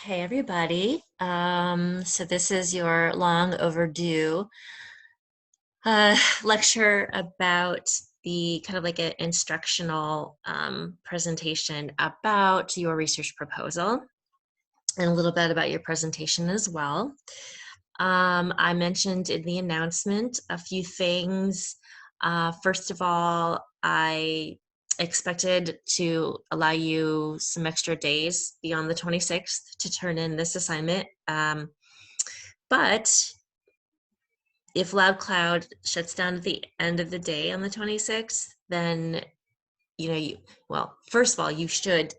Hey everybody. So this is your long overdue lecture about the kind of like an instructional presentation about your research proposal and a little bit about your presentation as well. I mentioned in the announcement a few things. First of all, I expected to allow you some extra days beyond the 26th to turn in this assignment. But if LoudCloud shuts down at the end of the day on the 26th, then, well, first of all, you should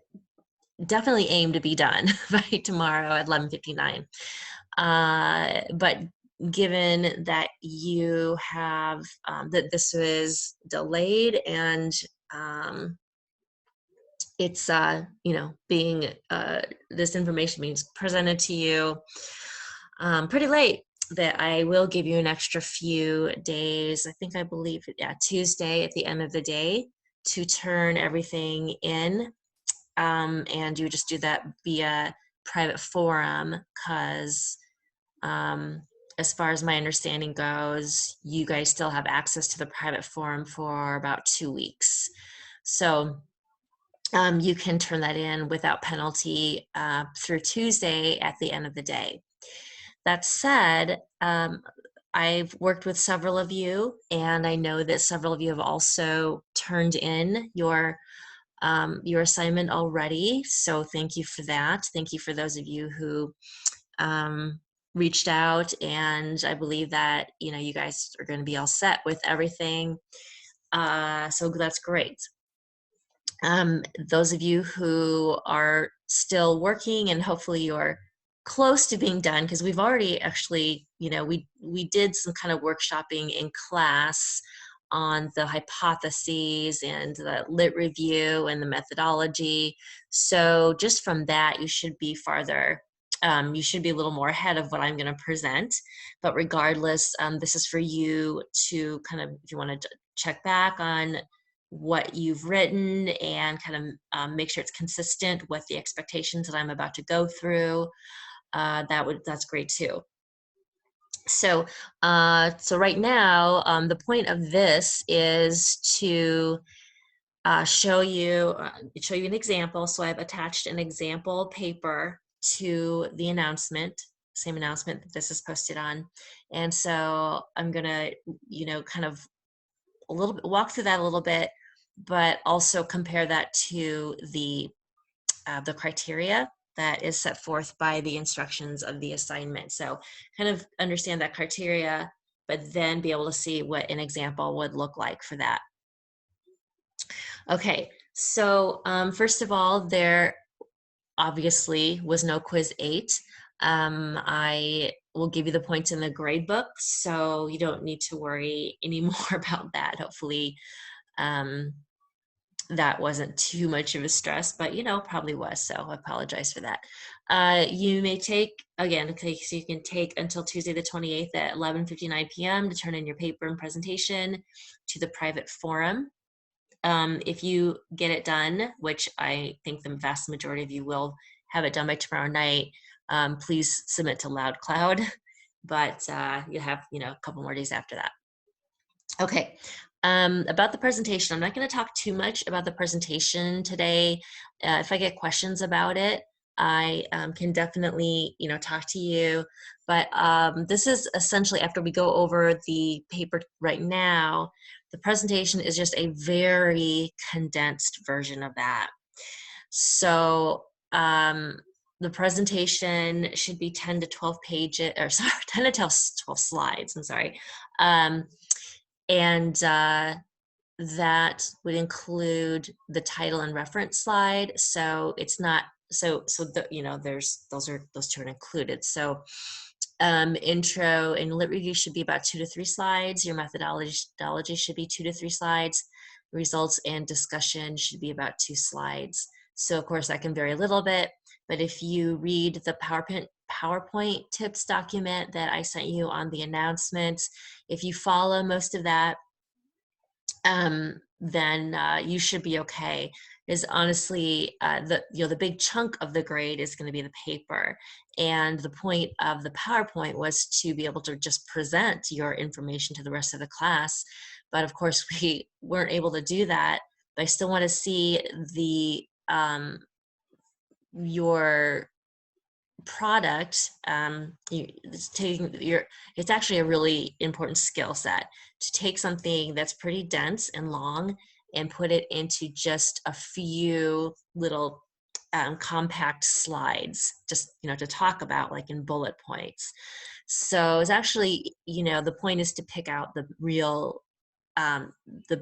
definitely aim to be done by tomorrow at 11:59. But given that you have, that this was delayed and it's, being, this information being presented to you pretty late, that I will give you an extra few days. I believe, yeah, Tuesday at the end of the day to turn everything in. And you just do that via private forum because as far as my understanding goes, you guys still have access to the private forum for about 2 weeks. So you can turn that in without penalty through Tuesday at the end of the day. That said, I've worked with several of you, and I know that several of you have also turned in your assignment already. So thank you for that. Thank you for those of you who reached out, and I believe that you guys are going to be all set with everything. So that's great. Those of you who are still working, and hopefully you're close to being done, because we've already actually, we did some kind of workshopping in class on the hypotheses and the lit review and the methodology. So just from that, you should be farther. You should be a little more ahead of what I'm going to present. But regardless, this is for you to kind of, if you want to check back on what you've written and kind of make sure it's consistent with the expectations that I'm about to go through, that's great too. So, so right now, the point of this is to show you an example. So I've attached an example paper to the announcement, same announcement that this is posted on. And so I'm gonna, kind of a little bit walk through that a little bit, but also compare that to the criteria that is set forth by the instructions of the assignment. So kind of understand that criteria, but then be able to see what an example would look like for that. Okay, so first of all, there obviously was no quiz 8. I will give you the points in the grade book, so you don't need to worry anymore about that. Hopefully, that wasn't too much of a stress, but probably was, so I apologize for that. You may take, again, okay, so you can take until Tuesday the 28th at 11:59 p.m. to turn in your paper and presentation to the private forum. If you get it done, which I think the vast majority of you will have it done by tomorrow night, please submit to LoudCloud, but you have, a couple more days after that. Okay, about the presentation, I'm not going to talk too much about the presentation today. If I get questions about it, I can definitely, talk to you. But this is essentially, after we go over the paper right now, the presentation is just a very condensed version of that. So the presentation should be 10 to 12 pages, or sorry, 10 to 12 slides, I'm sorry. And that would include the title and reference slide. So it's not, there's, those two are included. So intro and lit review should be about 2 to 3 slides. Your methodology should be 2 to 3 slides. Results and discussion should be about 2 slides. So of course that can vary a little bit, but if you read the PowerPoint tips document that I sent you on the announcements, if you follow most of that, then you should be okay. Is honestly the big chunk of the grade is going to be the paper, and the point of the PowerPoint was to be able to just present your information to the rest of the class. But of course, we weren't able to do that. But I still want to see the your product. It's actually a really important skill set to take something that's pretty dense and long and put it into just a few little compact slides, just to talk about, like in bullet points. So it's actually, the point is to pick out the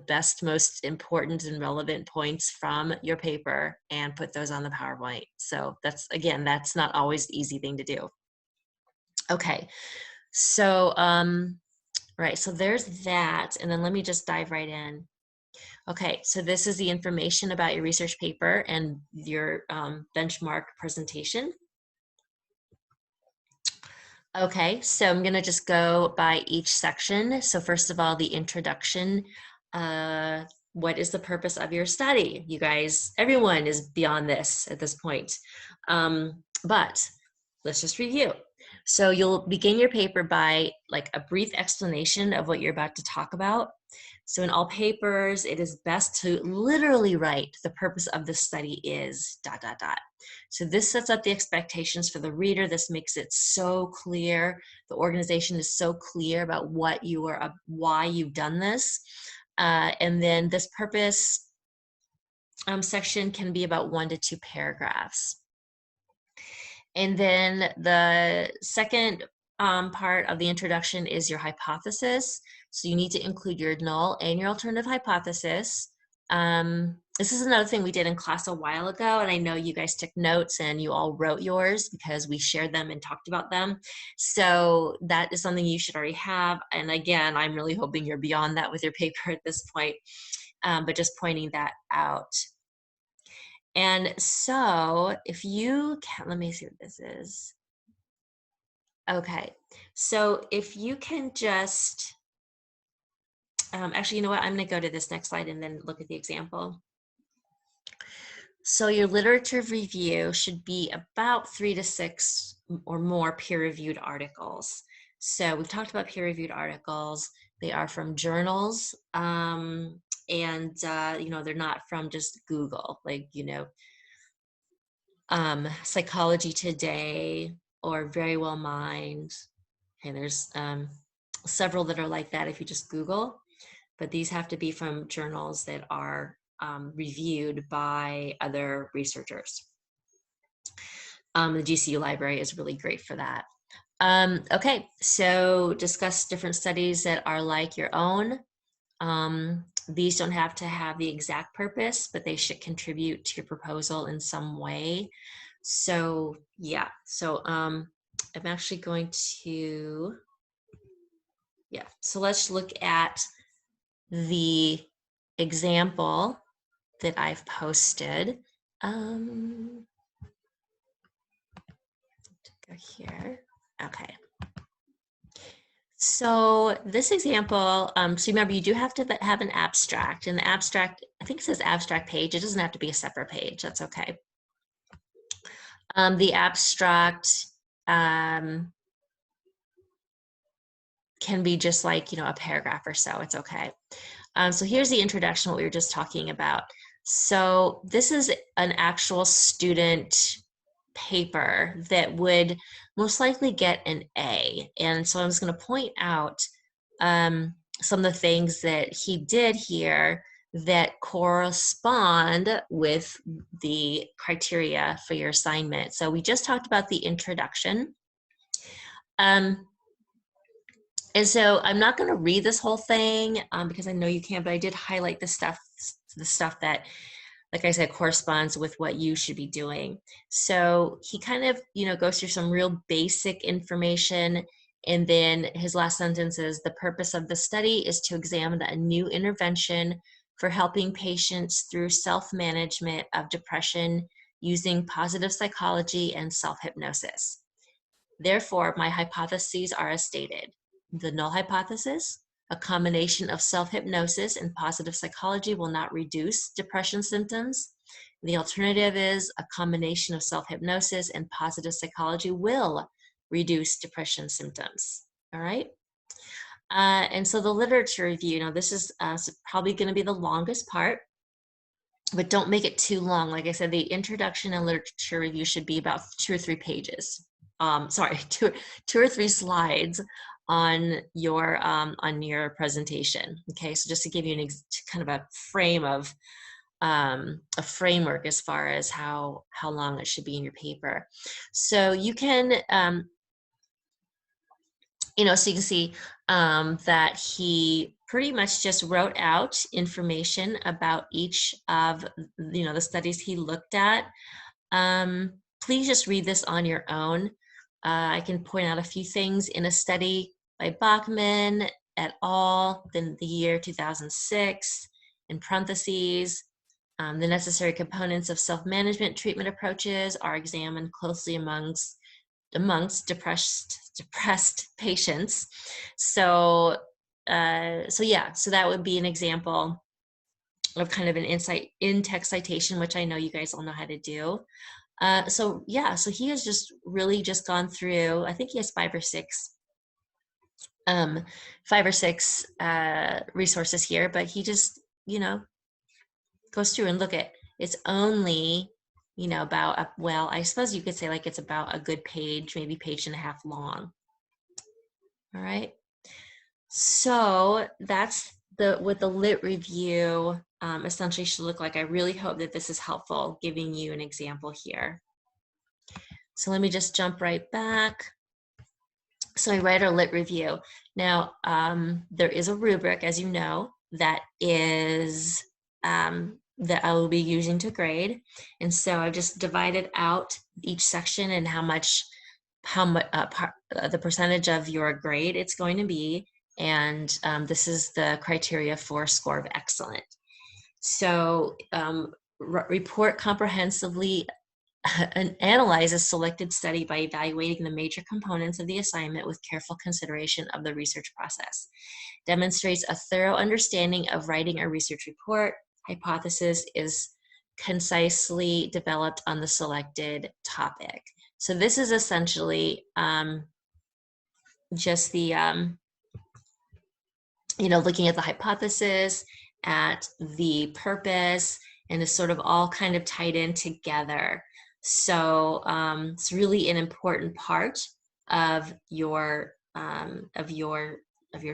best, most important and relevant points from your paper and put those on the PowerPoint. So that's not always the easy thing to do. Okay, so right, so there's that, and then let me just dive right in. Okay, so this is the information about your research paper and your benchmark presentation. Okay, so I'm going to just go by each section. So first of all, the introduction. What is the purpose of your study? You guys, everyone is beyond this at this point. But let's just review. So you'll begin your paper by like a brief explanation of what you're about to talk about. So in all papers, it is best to literally write the purpose of the study is ... So this sets up the expectations for the reader. This makes it so clear. The organization is so clear about what you are, why you've done this. And then this purpose section can be about 1 to 2 paragraphs. And then the second part of the introduction is your hypothesis. So you need to include your null and your alternative hypothesis. This is another thing we did in class a while ago, and I know you guys took notes and you all wrote yours because we shared them and talked about them. So that is something you should already have. And again, I'm really hoping you're beyond that with your paper at this point, but just pointing that out. And so if you can, let me see what this is. Okay, so if you can just, actually, you know what? I'm going to go to this next slide and then look at the example. So your literature review should be about 3 to 6 or more peer-reviewed articles. So we've talked about peer-reviewed articles. They are from journals, and they're not from just Google, like Psychology Today or Verywell Mind. And there's several that are like that if you just Google, but these have to be from journals that are reviewed by other researchers. The GCU library is really great for that. Okay, so discuss different studies that are like your own. These don't have to have the exact purpose, but they should contribute to your proposal in some way. So yeah, so I'm actually going to, so let's look at the example that I've posted. Go here. Okay. So this example, so remember you do have to have an abstract, and the abstract, I think it says abstract page. It doesn't have to be a separate page. That's okay. The abstract can be just like, a paragraph or so. It's okay. So here's the introduction, what we were just talking about. So this is an actual student paper that would most likely get an A. And so I was going to point out some of the things that he did here that correspond with the criteria for your assignment. So we just talked about the introduction. And so I'm not going to read this whole thing because I know you can't, but I did highlight the stuff that, like I said, corresponds with what you should be doing. So he kind of, goes through some real basic information. And then his last sentence is, the purpose of the study is to examine a new intervention for helping patients through self-management of depression using positive psychology and self-hypnosis. Therefore, my hypotheses are as stated. The null hypothesis, a combination of self-hypnosis and positive psychology will not reduce depression symptoms. The alternative is a combination of self-hypnosis and positive psychology will reduce depression symptoms. All right. And so the literature review, this is probably going to be the longest part, but don't make it too long. Like I said, the introduction and literature review should be about 2 or 3 pages. Sorry, two or three slides on your presentation. Okay, so just to give you kind of a frame of a framework as far as how long it should be in your paper. So you can so you can see that he pretty much just wrote out information about each of the studies he looked at. Please just read this on your own. I can point out a few things in a study by Bachman et al. In the year 2006, in parentheses, the necessary components of self-management treatment approaches are examined closely amongst depressed patients. So that would be an example of kind of an insight in-text citation, which I know you guys all know how to do. So he has just really just gone through, I think he has 5 or 6 resources here, but he just, goes through and look at, it's only, about, well, I suppose you could say like it's about a good page, maybe page and a half long. All right. So that's what the lit review essentially should look like. I really hope that this is helpful, giving you an example here. So let me just jump right back. So I write our lit review. Now, there is a rubric, as you know, that is that I will be using to grade. And so I've just divided out each section and how much the percentage of your grade it's going to be. And this is the criteria for score of excellent. So report comprehensively and analyze a selected study by evaluating the major components of the assignment with careful consideration of the research process. Demonstrates a thorough understanding of writing a research report. Hypothesis is concisely developed on the selected topic. So this is essentially just the, looking at the hypothesis, at the purpose, and is sort of all kind of tied in together. So it's really an important part of your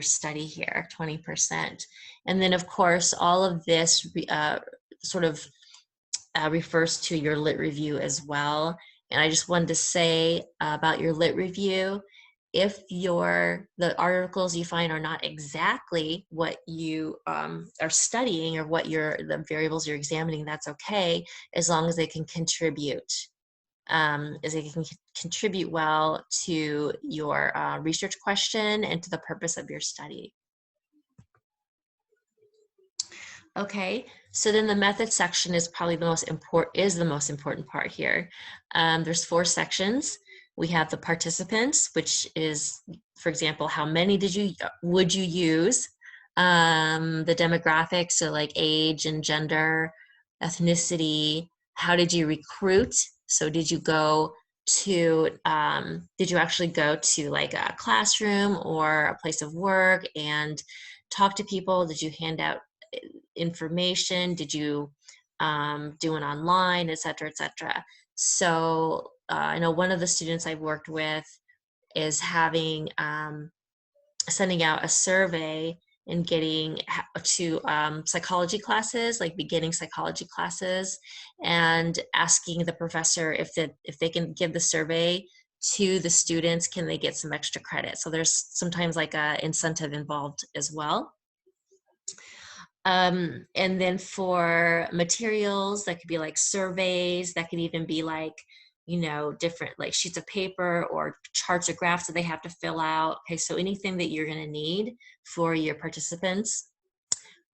study here, 20%. And then of course, all of this refers to your lit review as well. And I just wanted to say about your lit review, if the articles you find are not exactly what you are studying or what the variables you're examining, that's okay, as long as they can contribute. As they can contribute well to your research question and to the purpose of your study. Okay, so then the method section is probably the most important part here. There's 4 sections. We have the participants, which is, for example, how many would you use? The demographics, so like age and gender, ethnicity. How did you recruit? So did you actually go to like a classroom or a place of work and talk to people? Did you hand out information? Did you do it online, et cetera, et cetera? So I know one of the students I've worked with is sending out a survey and getting to psychology classes, like beginning psychology classes, and asking the professor if they can give the survey to the students, can they get some extra credit? So there's sometimes like a incentive involved as well. And then for materials, that could be like surveys, that could even be like, different like sheets of paper or charts or graphs that they have to fill out. Okay, so anything that you're going to need for your participants.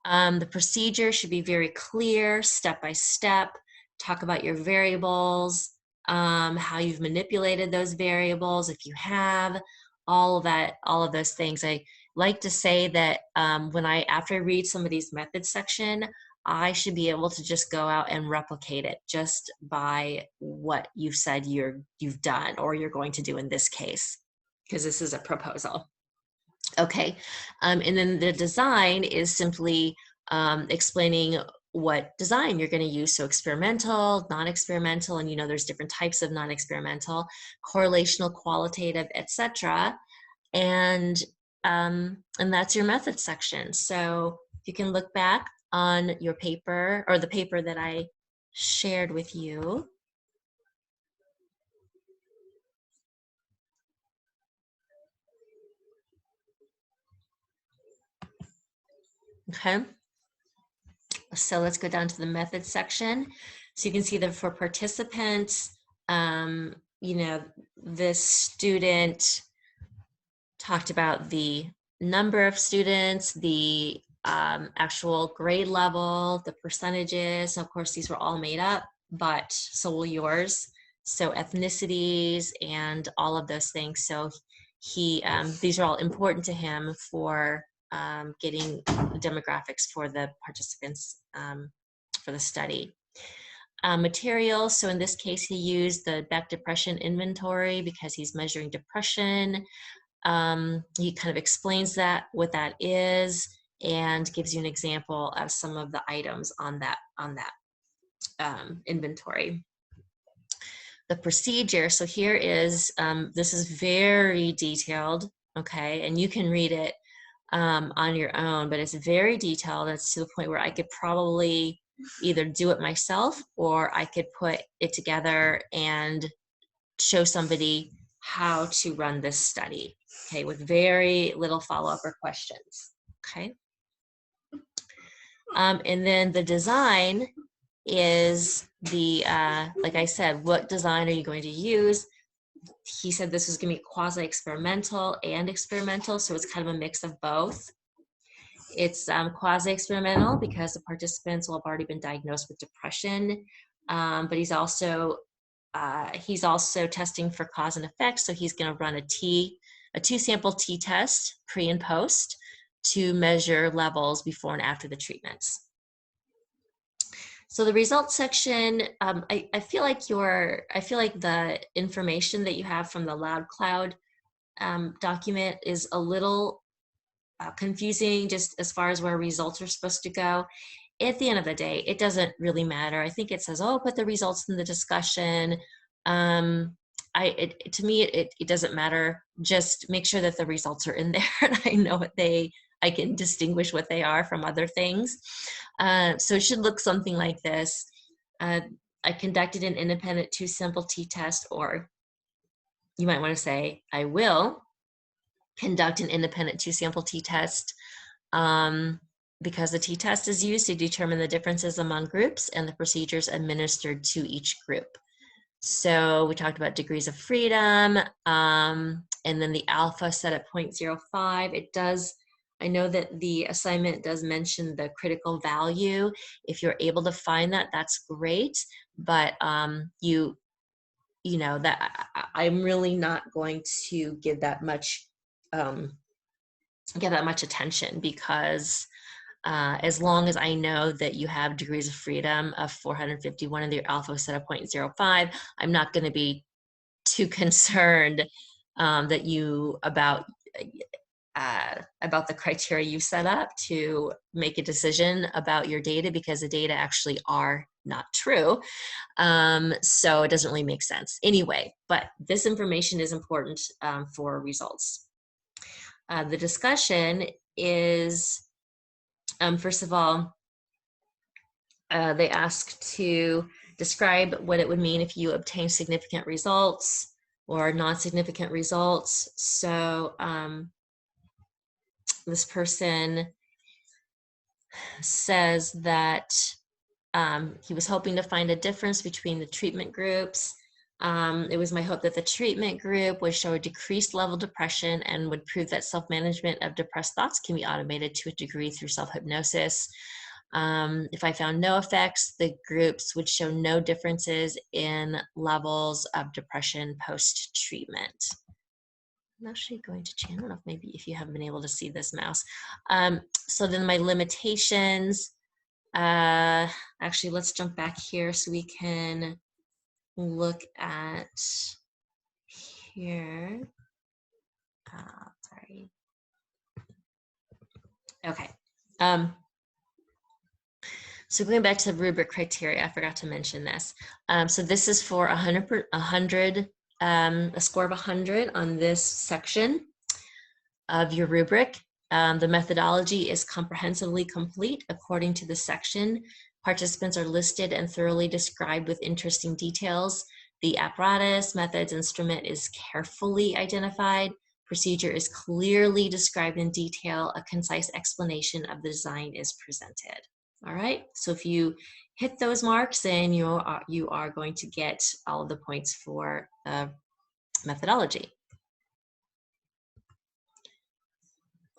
The procedure should be very clear, step by step. Talk about your variables, how you've manipulated those variables, if you have, all of that, all of those things. I like to say that after I read some of these methods section, I should be able to just go out and replicate it just by what you've said you've done or you're going to do in this case, because this is a proposal. Okay, and then the design is simply explaining what design you're going to use. So experimental, non-experimental, and there's different types of non-experimental, correlational, qualitative, etc. And that's your method section. So you can look back on your paper or the paper that I shared with you. Okay. So let's go down to the method section. So you can see that for participants, this student talked about the number of students, the actual grade level, the percentages. Of course, these were all made up, but so will yours. So ethnicities and all of those things. So these are all important to him for getting demographics for the participants for the study. Materials, so in this case, he used the Beck Depression Inventory because he's measuring depression. He kind of explains what that is and gives you an example of some of the items on that inventory. The procedure, so here is, this is very detailed, okay, and you can read it on your own, but it's very detailed. It's to the point where I could probably either do it myself or I could put it together and show somebody how to run this study, okay, with very little follow-up or questions, okay? And then the design is like I said, what design are you going to use? He said this was going to be quasi-experimental and experimental, so it's kind of a mix of both. It's quasi-experimental because the participants will have already been diagnosed with depression, but he's also testing for cause and effect, so he's going to run a two-sample t-test pre and post to measure levels before and after the treatments. So the results section, I feel like the information that you have from the LoudCloud document is a little confusing just as far as where results are supposed to go. At the end of the day, it doesn't really matter. I think it says, oh, put the results in the discussion. To me, it doesn't matter. Just make sure that the results are in there and I know I can distinguish what they are from other things. So it should look something like this. I conducted an independent two-sample t-test, or you might want to say, I will conduct an independent two-sample t-test because the t-test is used to determine the differences among groups and the procedures administered to each group. So we talked about degrees of freedom, and then the alpha set at 0.05. I know that the assignment does mention the critical value. If you're able to find that, that's great. But that I'm really not going to give that much attention, because as long as I know that you have degrees of freedom of 451 and the alpha set of 0.05, I'm not going to be too concerned about the criteria you set up to make a decision about your data, because the data actually are not true. So it doesn't really make sense anyway, but this information is important for results. The discussion is, first of all, they ask to describe what it would mean if you obtain significant results or non-significant results. So this person says that he was hoping to find a difference between the treatment groups. It was my hope that the treatment group would show a decreased level of depression and would prove that self-management of depressed thoughts can be automated to a degree through self-hypnosis. If I found no effects, the groups would show no differences in levels of depression post-treatment. I'm actually going to change. I don't know if maybe if you haven't been able to see this mouse. So then my limitations, actually, let's jump back here so we can look at here. Sorry. Okay. So going back to the rubric criteria, I forgot to mention this. So this is for a score of 100 on this section of your rubric. The methodology is comprehensively complete according to the section. Participants are listed and thoroughly described with interesting details. The apparatus, methods, instrument is carefully identified. Procedure is clearly described in detail. A concise explanation of the design is presented. All right, so if you hit those marks, then you are going to get all of the points for methodology.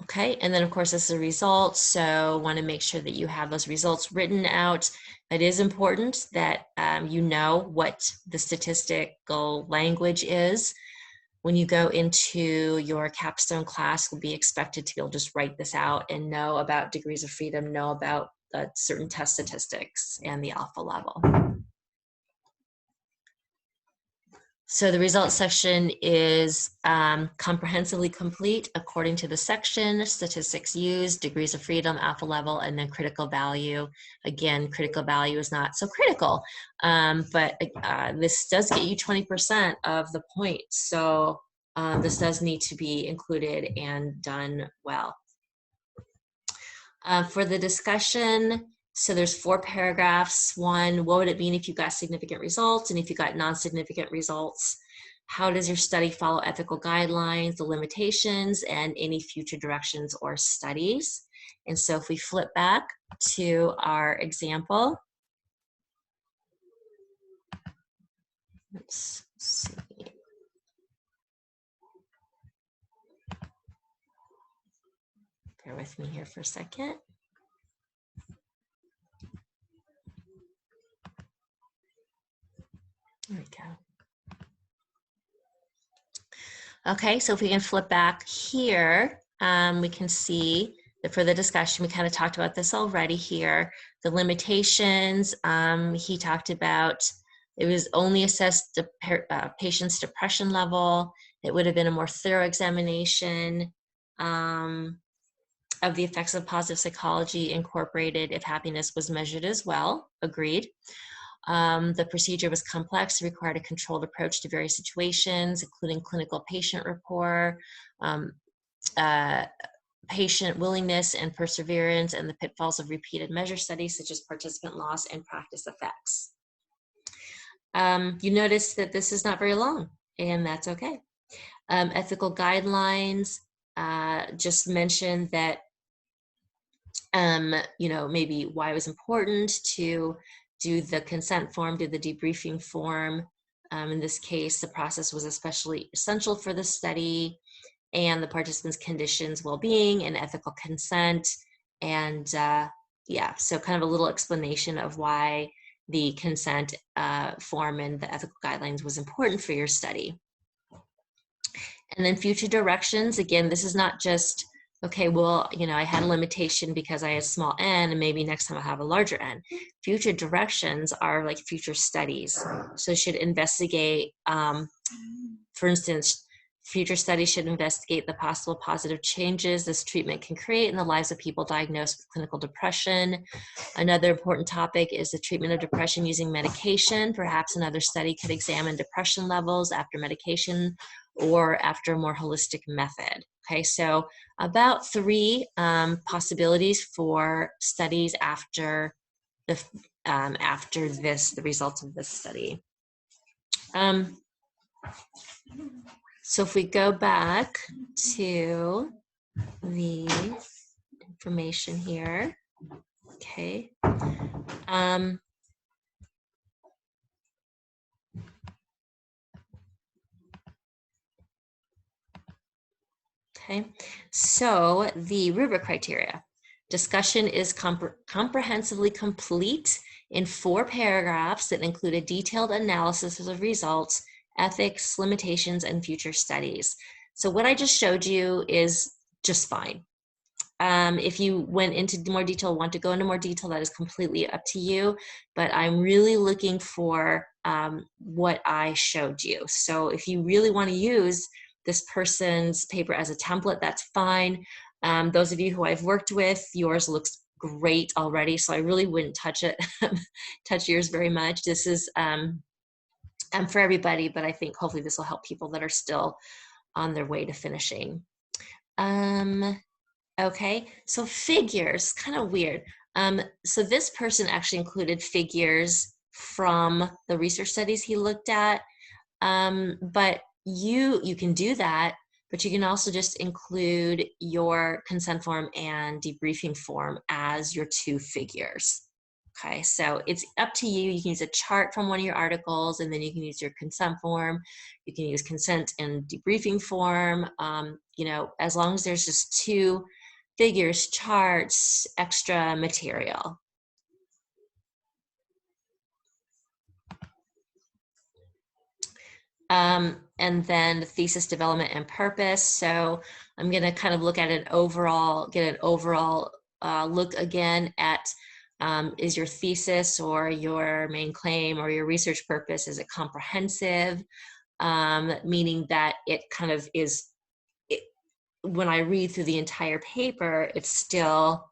Okay, and then of course this is a result, so want to make sure that you have those results written out. It is important that you know what the statistical language is. When you go into your capstone class, you'll be expected to be able to just write this out and know about degrees of freedom, know about certain test statistics and the alpha level. So the results section is comprehensively complete according to the section, statistics used, degrees of freedom, alpha level, and then critical value. Again, critical value is not so critical, but this does get you 20% of the points. So this does need to be included and done well. For the discussion, so there's 4 paragraphs. 1, what would it mean if you got significant results and if you got non-significant results? How does your study follow ethical guidelines, the limitations, and any future directions or studies? And so if we flip back to our example, let's see. Bear with me here for a second. There we go. Okay, so if we can flip back here, we can see that for the discussion, we kind of talked about this already here. The limitations, he talked about, it was only assessed the patient's depression level. It would have been a more thorough examination of the effects of positive psychology incorporated if happiness was measured as well. Agreed. The procedure was complex, required a controlled approach to various situations, including clinical patient rapport, patient willingness and perseverance, and the pitfalls of repeated measure studies, such as participant loss and practice effects. You notice that this is not very long, and that's okay. Ethical guidelines, just mentioned that, you know, maybe why it was important to do the consent form, do the debriefing form. In this case, the process was especially essential for the study, and the participants' conditions, well-being, and ethical consent. And yeah, so kind of a little explanation of why the consent form and the ethical guidelines was important for your study. And then future directions, again, this is not just, okay, well, you know, I had a limitation because I had a small n, and maybe next time I'll have a larger n. Future directions are like future studies. So should investigate, for instance, future studies should investigate the possible positive changes this treatment can create in the lives of people diagnosed with clinical depression. Another important topic is the treatment of depression using medication. Perhaps another study could examine depression levels after medication or after a more holistic method. Okay, so about 3 possibilities for studies after the results of this study. So if we go back to the information here, okay. Okay, so the rubric criteria. Discussion is comprehensively complete in 4 paragraphs that include a detailed analysis of the results, ethics, limitations, and future studies. So what I just showed you is just fine. If you went into more detail, want to go into more detail, that is completely up to you. But I'm really looking for what I showed you. So if you really want to use this person's paper as a template, that's fine. Those of you who I've worked with, yours looks great already. So I really wouldn't touch it, touch yours very much. This is for everybody, but I think hopefully this will help people that are still on their way to finishing. Okay, so figures, kind of weird. So this person actually included figures from the research studies he looked at, but you can do that, but you can also just include your consent form and debriefing form as your two figures. Okay, so it's up to you. You can use a chart from one of your articles, and then you can use your consent form. You can use consent and debriefing form. You know, as long as there's just two figures, charts, extra material. And then the thesis development and purpose. So I'm going to kind of look at an overall, get an overall look again at is your thesis or your main claim or your research purpose, is it comprehensive? Meaning that it kind of is, when I read through the entire paper, it still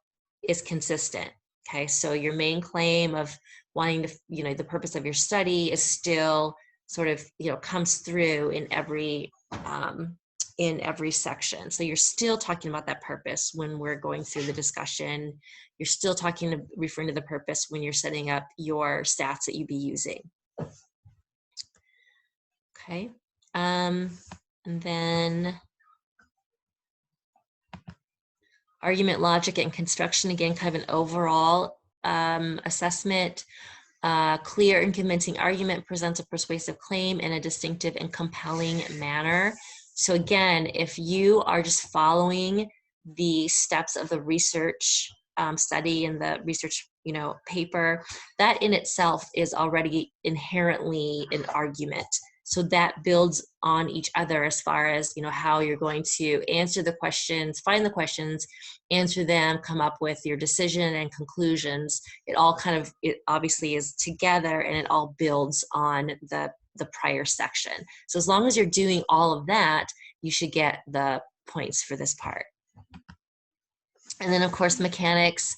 is consistent. Okay, so your main claim of wanting to, you know, the purpose of your study is still sort of, you know, comes through in every section. So you're still talking about that purpose when we're going through the discussion. You're still referring to the purpose when you're setting up your stats that you'd be using. Okay, and then argument, logic, and construction, again, kind of an overall assessment. Clear and convincing argument presents a persuasive claim in a distinctive and compelling manner. So again, if you are just following the steps of the research study and the research, you know, paper, that in itself is already inherently an argument. So that builds on each other as far as, you know, how you're going to answer the questions, find the questions, answer them, come up with your decision and conclusions. It all kind of, it obviously is together, and it all builds on the prior section. So as long as you're doing all of that, you should get the points for this part. And then of course, mechanics,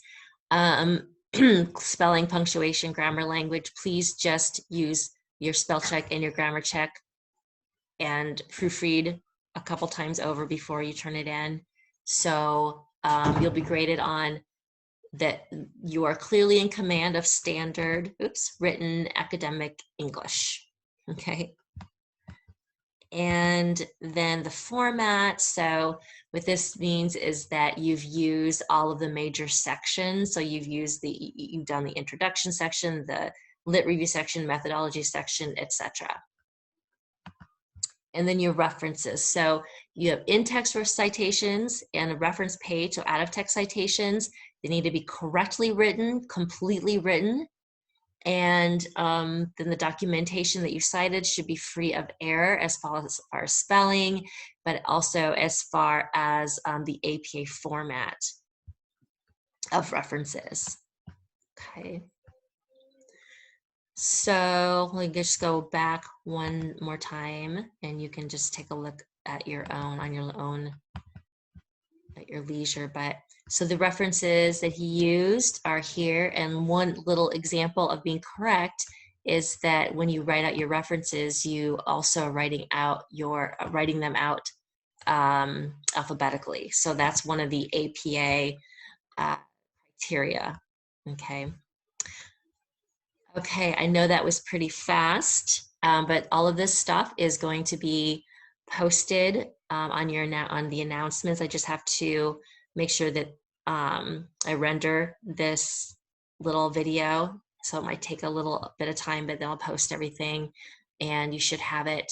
spelling, punctuation, grammar, language. Please just use your spell check and your grammar check and proofread a couple times over before you turn it in. So you'll be graded on that you are clearly in command of standard, written academic English. Okay. And then the format. So what this means is that you've used all of the major sections. So you've done the introduction section, the lit review section, methodology section, etc. And then your references. So you have in-text citations and a reference page. So out-of-text citations, they need to be correctly written, completely written. And then the documentation that you cited should be free of error as far as spelling, but also as far as the APA format of references. Okay. So let me just go back one more time, and you can just take a look at your own, at your leisure. But so the references that he used are here, and one little example of being correct is that when you write out your references, you also writing them out alphabetically. So that's one of the APA criteria. Okay. Okay, I know that was pretty fast, but all of this stuff is going to be posted on the announcements. I just have to make sure that I render this little video, so it might take a little bit of time, but then I'll post everything, and you should have it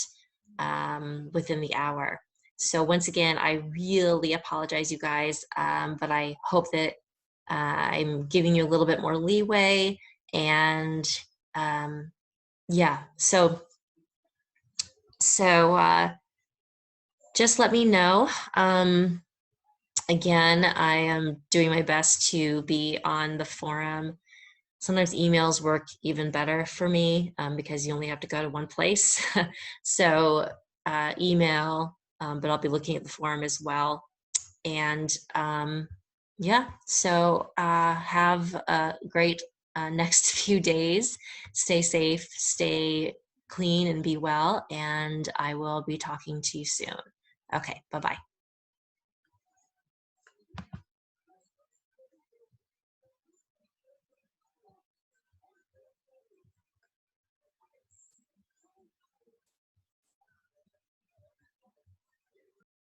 within the hour. So once again, I really apologize, you guys, but I hope that I'm giving you a little bit more leeway. And yeah, so just let me know. Again, I am doing my best to be on the forum. Sometimes emails work even better for me because you only have to go to one place. So email, but I'll be looking at the forum as well. And yeah, so have a great next few days. Stay safe, stay clean, and be well. And I will be talking to you soon. Okay, bye bye.